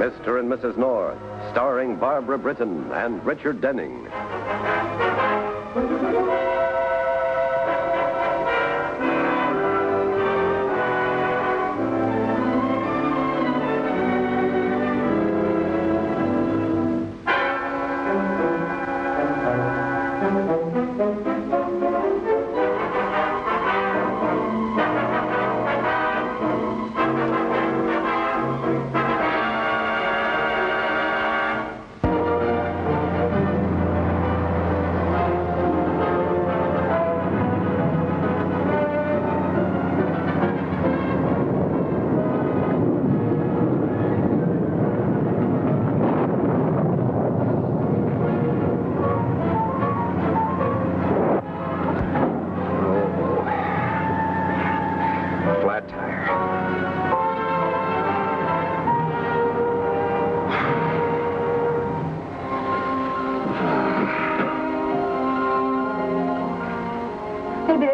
Mr. and Mrs. North, starring Barbara Britton and Richard Denning.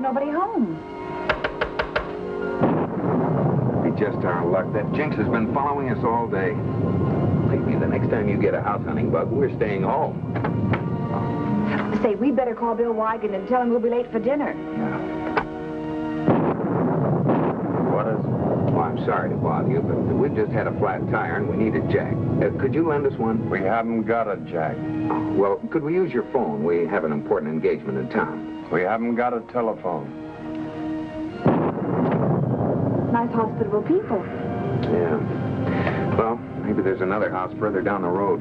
Nobody home. Be just our luck. That Jinx has been following us all day. Maybe the next time you get a house hunting bug, we're staying home. Say, we better call Bill Wigan and tell him we'll be late for dinner. Yeah. What is it? Well, I'm sorry to bother you, but we've just had a flat tire and we need a jack. Could you lend us one? We haven't got a jack. Well, could we use your phone? We have an important engagement in town. We haven't got a telephone. Nice, hospitable people. Yeah. Well, maybe there's another house further down the road.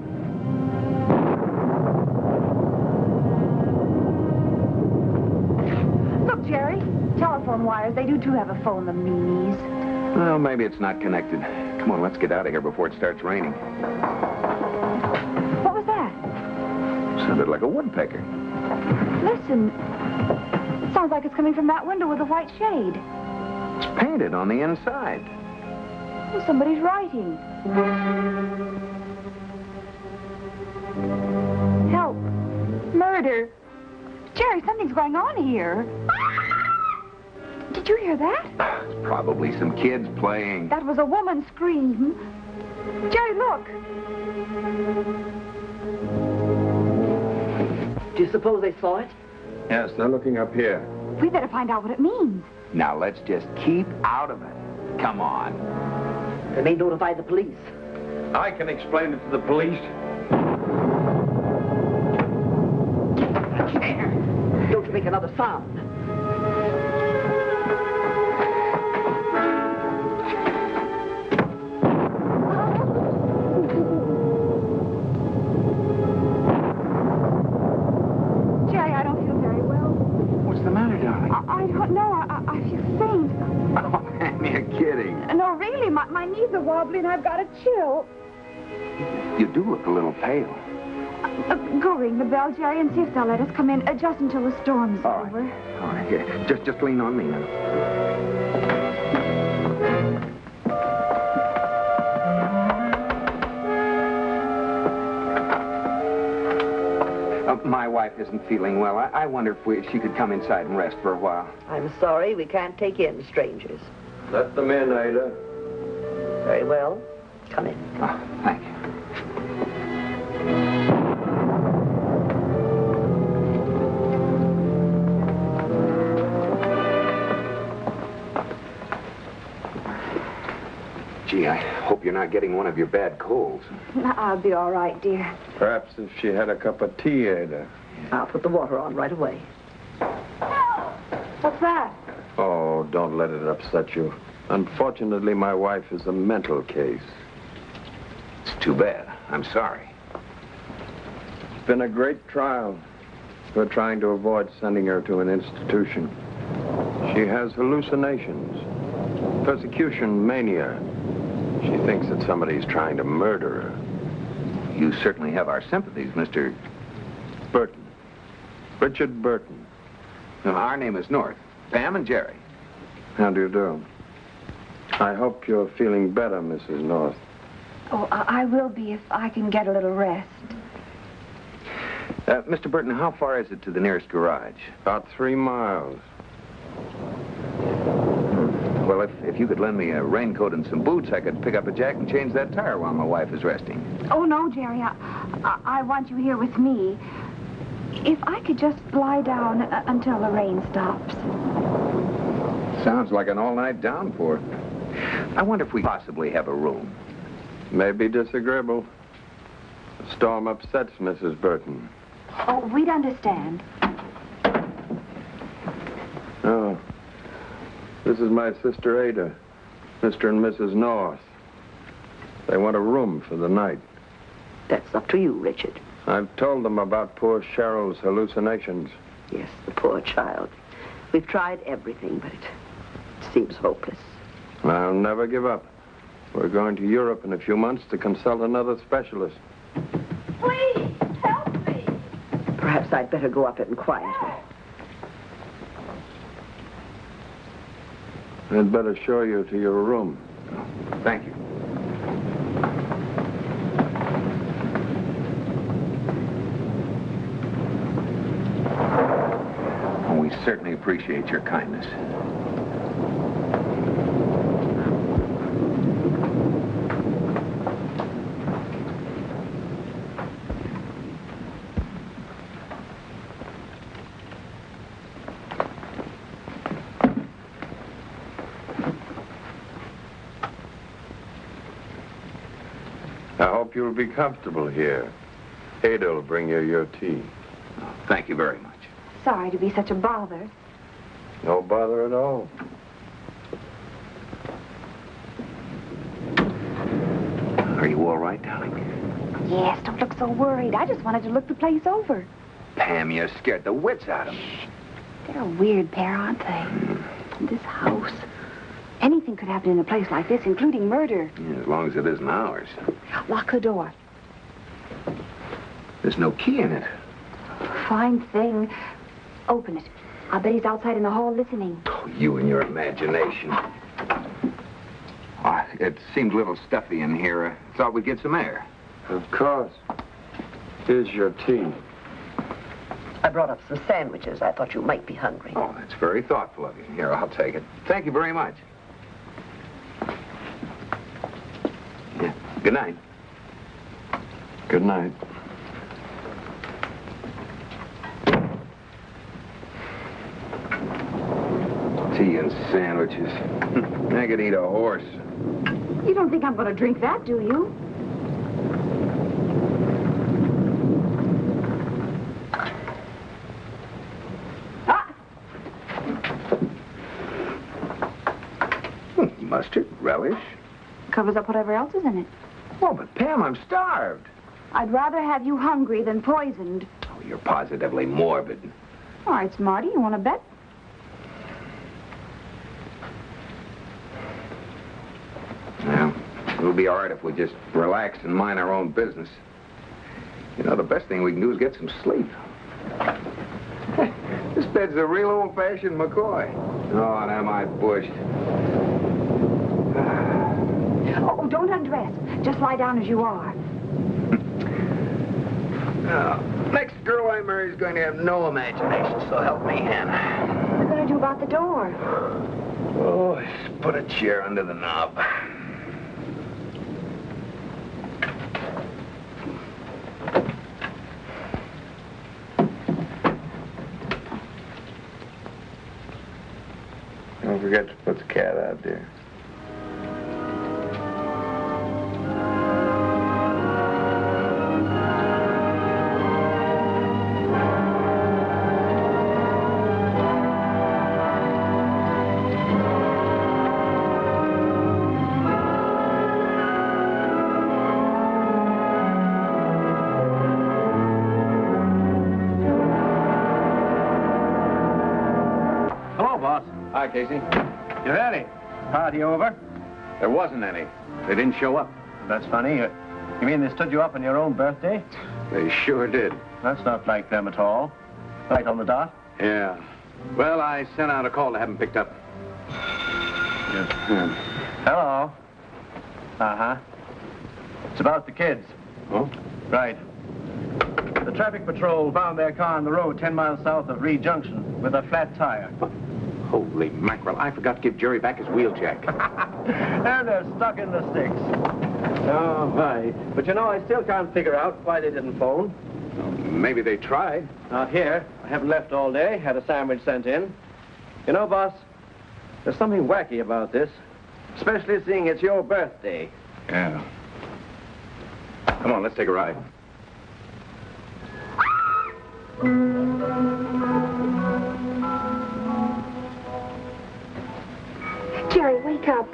Look, Jerry, telephone wires, they do too have a phone, the meanies. Well, maybe it's not connected. Come on, let's get out of here before it starts raining. What was that? Sounded like a woodpecker. Listen. Sounds like it's coming from that window with the white shade. It's painted on the inside. Oh, somebody's writing. Help. Murder. Jerry, something's going on here. Did you hear that? It's probably some kids playing. That was a woman scream. Jerry, look. Do you suppose they saw it? Yes, they're looking up here. We better find out what it means. Now, let's just keep out of it. Come on. They may notify the police. I can explain it to the police. Don't you make another sound. I don't know. I feel faint. Oh, man, you're kidding. No, really. My knees are wobbly and I've got a chill. You do look a little pale. Go ring the bell, Jerry, and see if they'll let us come in just until the storm's over. All right, here. Just lean on me now. My wife isn't feeling well. I wonder if she could come inside and rest for a while. I'm sorry, we can't take in strangers. Let them in, Ada. Very well. Come in. Oh, thank you. Gee, I hope you're not getting one of your bad colds. I'll be all right, dear. Perhaps if she had a cup of tea, Ada. I'll put the water on right away. What's that? Oh, don't let it upset you. Unfortunately, my wife is a mental case. It's too bad. I'm sorry. It's been a great trial. We're trying to avoid sending her to an institution. She has hallucinations, persecution mania. She thinks that somebody's trying to murder her. You certainly have our sympathies, Mr. Burton. Richard Burton. Our name is North. Pam and Jerry. How do you do? I hope you're feeling better, Mrs. North. Oh, I will be if I can get a little rest. Mr. Burton, how far is it to the nearest garage? About 3 miles. Well, if you could lend me a raincoat and some boots, I could pick up a jack and change that tire while my wife is resting. Oh, no, Jerry. I want you here with me. If I could just lie down until the rain stops. Sounds like an all-night downpour. I wonder if we possibly have a room. Maybe disagreeable. The storm upsets Mrs. Burton. Oh, we'd understand. Oh, this is my sister Ada, Mr. and Mrs. North. They want a room for the night. That's up to you, Richard. I've told them about poor Cheryl's hallucinations. Yes, the poor child. We've tried everything, but it seems hopeless. I'll never give up. We're going to Europe in a few months to consult another specialist. Please, help me. Perhaps I'd better go up and quiet her. I'd better show you to your room. Thank you. Oh, we certainly appreciate your kindness. I hope you'll be comfortable here. Ada will bring you your tea. Thank you very much. Sorry to be such a bother. No bother at all. Are you all right, darling? Yes, don't look so worried. I just wanted to look the place over. Pam, you're scared the wits out of me. They're a weird pair, aren't they? This house. Anything could happen in a place like this, including murder. Yeah, as long as it isn't ours. Lock the door. There's no key in it. Fine thing. Open it. I'll bet he's outside in the hall listening. Oh, you and your imagination. Oh, it seemed a little stuffy in here. Thought we'd get some air. Of course. Here's your tea. I brought up some sandwiches. I thought you might be hungry. Oh, that's very thoughtful of you. Here, I'll take it. Thank you very much. Yeah. Good night. Good night. Tea and sandwiches. I could eat a horse. You don't think I'm going to drink that, do you? Mustard, relish. Covers up whatever else is in it. Oh, but Pam, I'm starved. I'd rather have you hungry than poisoned. Oh, you're positively morbid. All right, Smarty, you want to bet? Well, it'll be all right if we just relax and mind our own business. You know, the best thing we can do is get some sleep. This bed's a real old-fashioned McCoy. Oh, and am I bushed. Oh, don't undress. Just lie down as you are. Next girl I marry is going to have no imagination, so help me, Hannah. What are you going to do about the door? Oh, just put a chair under the knob. Don't forget to put the cat out there. Hi, Casey. You ready? Party over? There wasn't any. They didn't show up. That's funny. You mean they stood you up on your own birthday? They sure did. That's not like them at all. Right on the dot. Yeah. Well, I sent out a call to have them picked up. Hello. Uh-huh. It's about the kids. Oh? Right. The traffic patrol found their car on the road 10 miles south of Reed Junction with a flat tire. Holy mackerel, I forgot to give Jerry back his wheel jack. And they're stuck in the sticks. Oh, my. But you know, I still can't figure out why they didn't phone. Well, maybe they tried. Not here. I haven't left all day. Had a sandwich sent in. You know, boss, there's something wacky about this. Especially seeing it's your birthday. Yeah. Come on, let's take a ride. Jerry, wake up.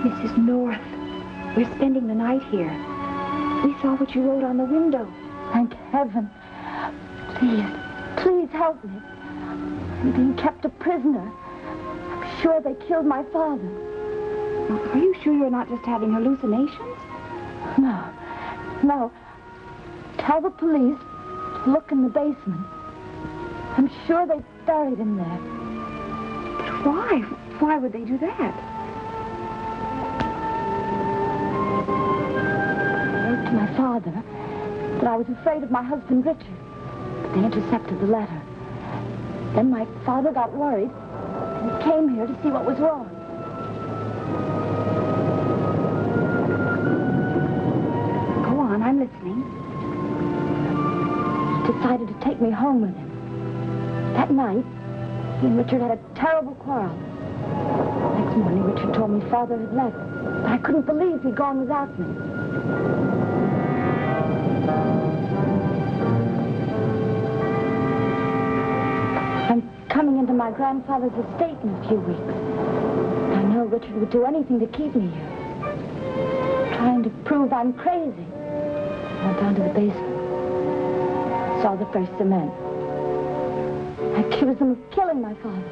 Mrs. North, we're spending the night here. We saw what you wrote on the window. Thank heaven. Please help me. I'm being kept a prisoner. I'm sure they killed my father. Are you sure you're not just having hallucinations? No. Tell the police to look in the basement. I'm sure they buried him there. But why? Why would they do that? I wrote to my father that I was afraid of my husband Richard, but they intercepted the letter. Then my father got worried and came here to see what was wrong. Go on, I'm listening. He decided to take me home with him. That night, he and Richard had a terrible quarrel. Next morning, Richard told me father had left, but I couldn't believe he'd gone without me. I'm coming into my grandfather's estate in a few weeks. I know Richard would do anything to keep me here. Trying to prove I'm crazy. I went down to the basement. Saw the first cement. I accused them of killing my father.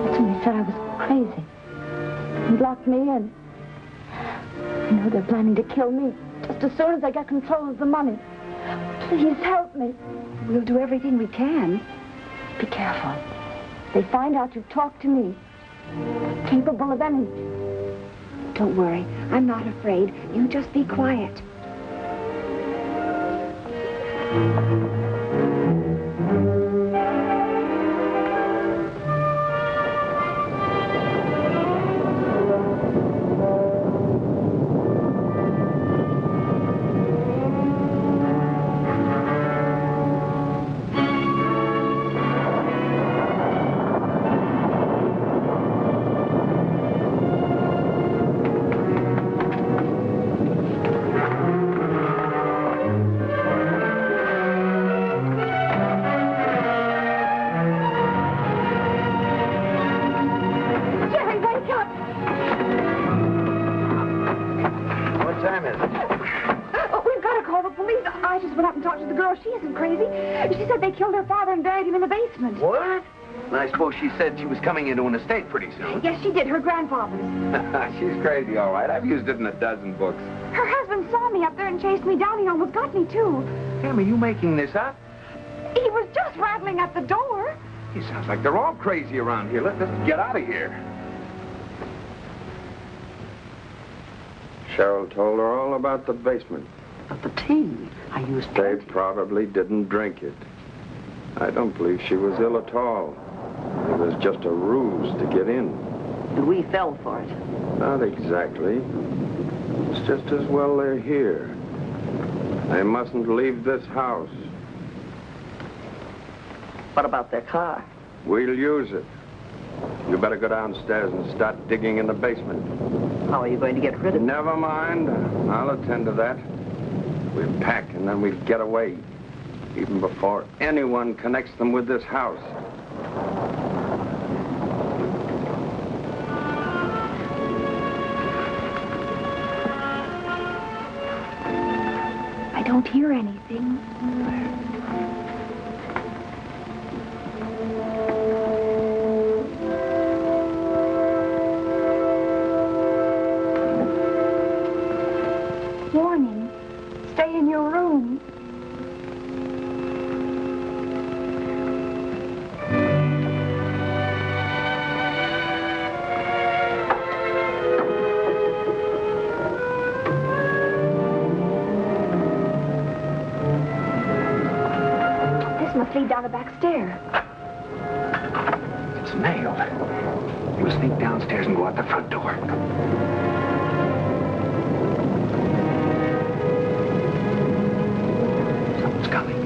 That's when they said I was crazy. And locked me in. I know they're planning to kill me just as soon as I get control of the money. Please help me. We'll do everything we can. Be careful. They find out you've talked to me. I'm capable of anything. Don't worry. I'm not afraid. You just be quiet. She said they killed her father and buried him in the basement. What? And I suppose she said she was coming into an estate pretty soon. Yes, she did. Her grandfather's. She's crazy, all right. I've used it in a dozen books. Her husband saw me up there and chased me down. He almost got me, too. Pam, are you making this up? He was just rattling at the door. It sounds like they're all crazy around here. Let's get out of here. Cheryl told her all about the basement. But the tea, I used They plenty. probably didn't drink it. I don't believe she was ill at all. It was just a ruse to get in. And we fell for it. Not exactly. It's just as well they're here. They mustn't leave this house. What about their car? We'll use it. You better go downstairs and start digging in the basement. How are you going to get rid of it? Never mind. I'll attend to that. We'll pack and then we'll get away. even before anyone connects them with this house. I don't hear anything. Warning. Stay in your room. This must lead down the back stair. It's nailed. You sneak downstairs and go out the front door. Someone's coming.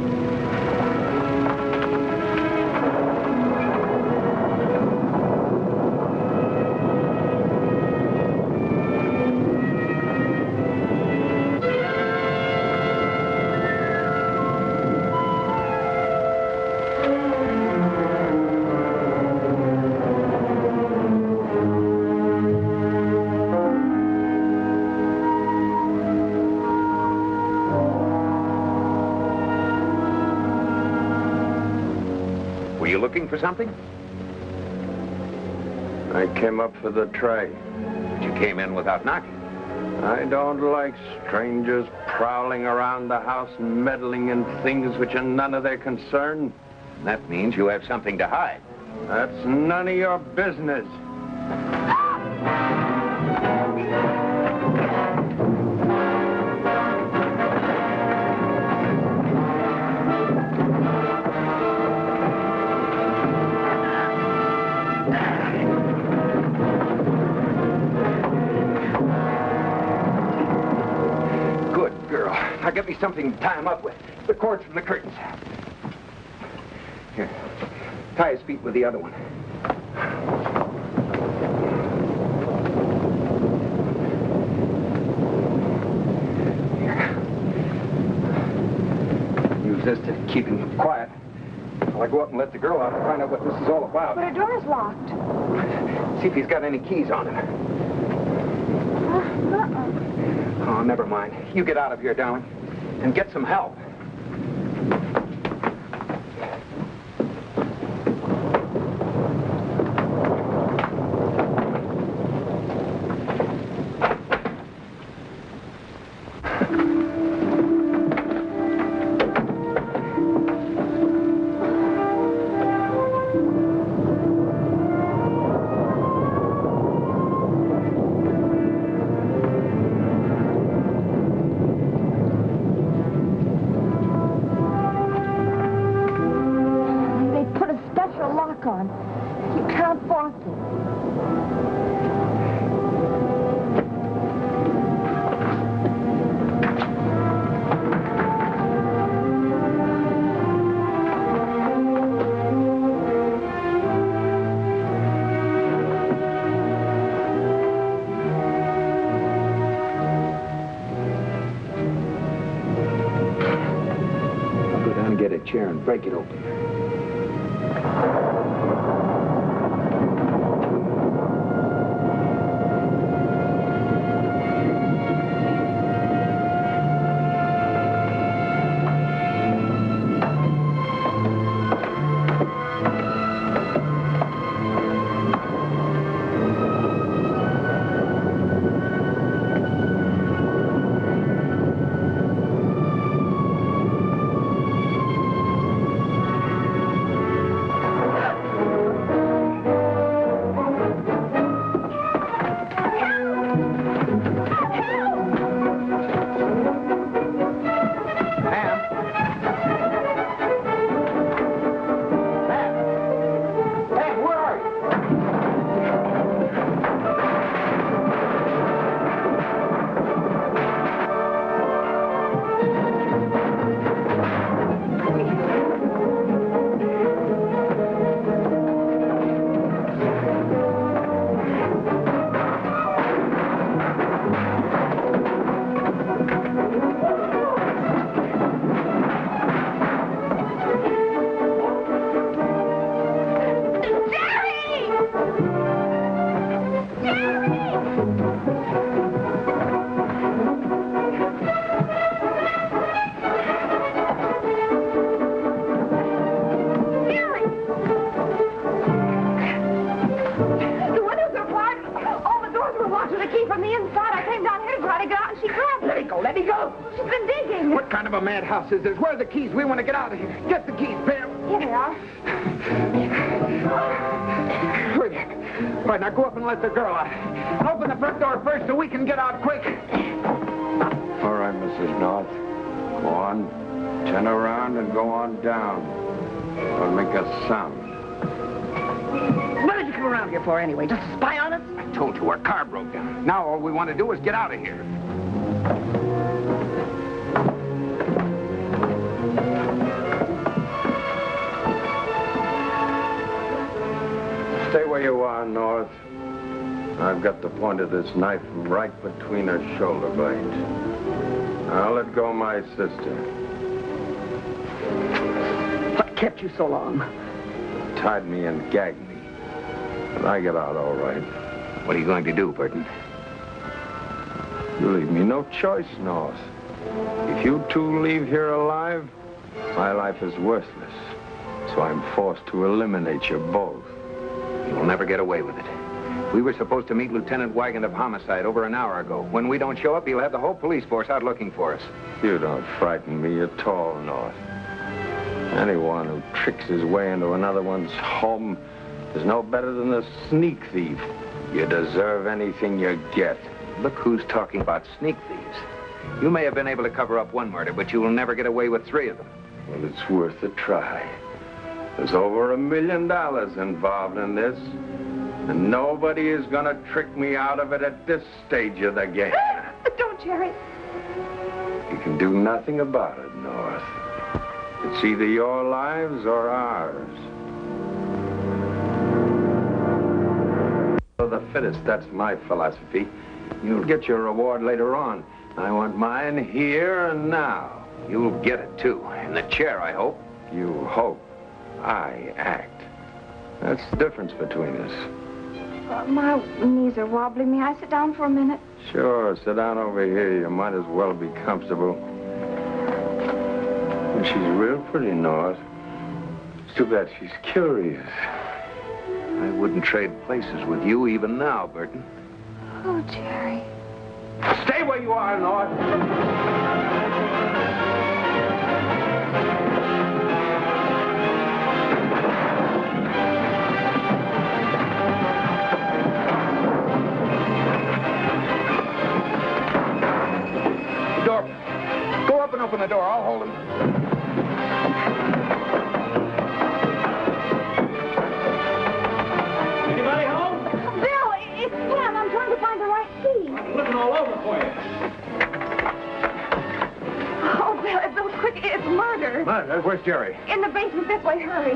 Were you looking for something? I came up for the tray. But you came in without knocking. I don't like strangers prowling around the house and meddling in things which are none of their concern. That means you have something to hide. That's none of your business. Good girl. Now get me something to tie him up with. The cords from the curtains. Here. Tie his feet with the other one. Here. Use this to keep him quiet. While I go up and let the girl out and find out what this is all about. But her door is locked. See if he's got any keys on him. Oh, never mind. You get out of here, darling, and get some help. On. You can't force it. I'll go down and get a chair and break it open. locked her the key from the inside. I came down here to try to get out, and she grabbed it. Let me go, let me go. She's been digging. What kind of a madhouse is this? Where are the keys? We want to get out of here. Get the keys, Pam. Here they are. Hurry there. All right, now go up and let the girl out. And open the front door first so we can get out quick. All right, Mrs. North. Go on. Turn around and go on down. Don't make a sound. What did you come around here for anyway? Just to spy on us? I told you our car broke down. Now all we want to do is get out of here. Stay where you are, North. I've got the point of this knife right between her shoulder blades. I'll let go my sister. What kept you so long? Tied me and gagged me. But I get out all right. What are you going to do, Burton? You leave me no choice, North. If you two leave here alive, my life is worthless. So I'm forced to eliminate you both. You'll never get away with it. We were supposed to meet Lieutenant Wygant of Homicide over an hour ago. When we don't show up, he'll have the whole police force out looking for us. You don't frighten me at all, North. Anyone who tricks his way into another one's home is no better than a sneak thief. You deserve anything you get. Look who's talking about sneak thieves. You may have been able to cover up one murder, but you will never get away with 3 of them. Well, it's worth a try. There's over $1 million involved in this, and nobody is gonna trick me out of it at this stage of the game. Don't, Jerry. You can do nothing about it, North. It's either your lives or ours. For the fittest, that's my philosophy. You'll get your reward later on. I want mine here and now. You'll get it, too. In the chair, I hope. You hope. I act. That's the difference between us. My knees are wobbling. May I sit down for a minute? Sure, sit down over here. You might as well be comfortable. She's real pretty, North. It's too bad she's curious. I wouldn't trade places with you even now, Burton. Oh, Jerry. Stay where you are, North. Door. Go up and open the door. I'll hold him. Anybody home? Bill, it's Pam. I'm trying to find the right key. I'm looking all over for you. Oh, Bill, quick. It's murder. Murder? Where's Jerry? In the basement this way. Hurry.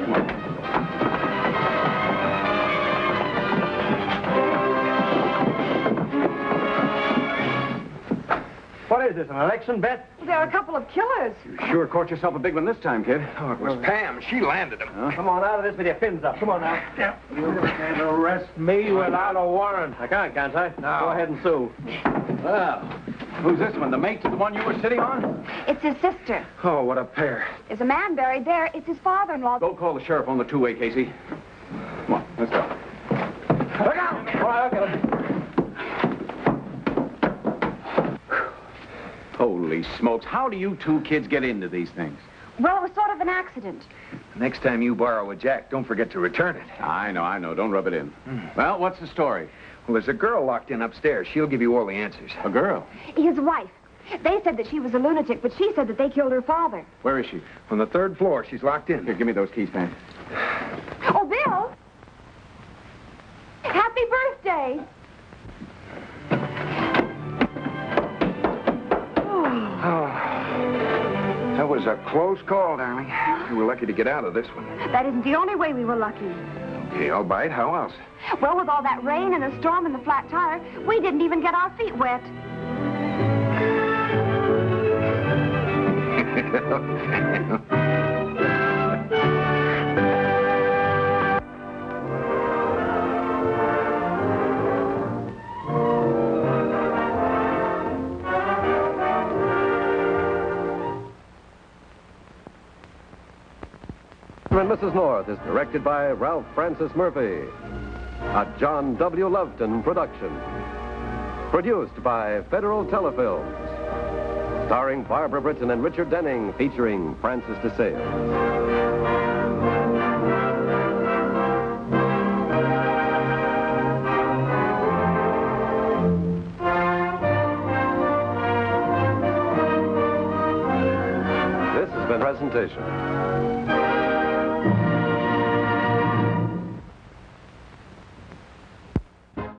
What is this, an election bet? There are a couple of killers. You sure caught yourself a big one this time, kid. Oh, it was Pam. She landed him. Come on out of this with your fins up. Come on now. Yeah. You can't arrest me without a warrant. I can't I? No. Go ahead and sue. Well, who's this one? The mate to the one you were sitting on? It's his sister. Oh, what a pair. There's a man buried there. It's his father-in-law. Go call the sheriff on the two-way, Casey. Come on, let's go. Look out! All right, I'll get him. Holy smokes, how do you two kids get into these things? Well, it was sort of an accident. Next time you borrow a jack, don't forget to return it. I know. Don't rub it in. Well, what's the story? Well, there's a girl locked in upstairs. She'll give you all the answers. A girl? His wife. They said that she was a lunatic, but she said that they killed her father. Where is she? On the 3rd floor. She's locked in. Here, give me those keys, Pam. Oh, Bill! Happy birthday! Oh, that was a close call, darling. You were lucky to get out of this one. That isn't the only way we were lucky. Okay, all right. How else? Well, with all that rain and the storm and the flat tire, we didn't even get our feet wet. And Mrs. North is directed by Ralph Francis Murphy. A John W. Loveton production. Produced by Federal Telefilms. Starring Barbara Britton and Richard Denning, featuring Francis DeSales. Presentation.